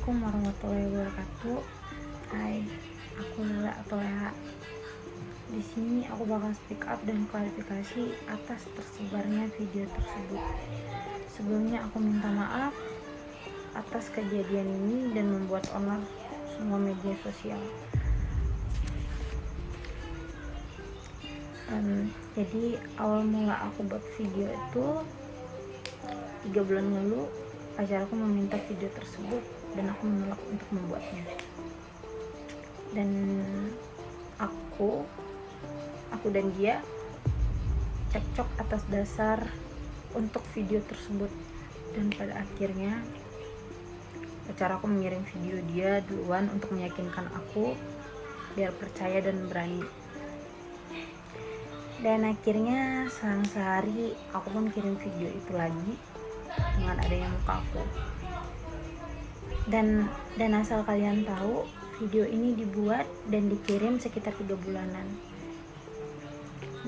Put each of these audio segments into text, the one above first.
Assalamualaikum warahmatullahi wabarakatuh. Hai, aku Lala atau Leha. Di sini aku bakal speak up dan klarifikasi atas tersebarnya video tersebut. Sebelumnya aku minta maaf atas kejadian ini dan membuat onar semua media sosial. Jadi awal mula aku buat video itu 3 bulan lalu. Pacarku meminta video tersebut dan aku menolak untuk membuatnya. Dan aku dan dia cekcok atas dasar untuk video tersebut, dan pada akhirnya pacar aku mengirim video dia duluan untuk meyakinkan aku biar percaya dan berani. Dan akhirnya selang sehari aku pun kirim video itu lagi dengan adanya muka aku. Dan asal kalian tahu, video ini dibuat dan dikirim sekitar 3 bulanan.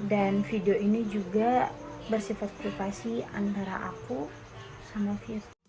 Dan video ini juga bersifat privasi antara aku sama Fir.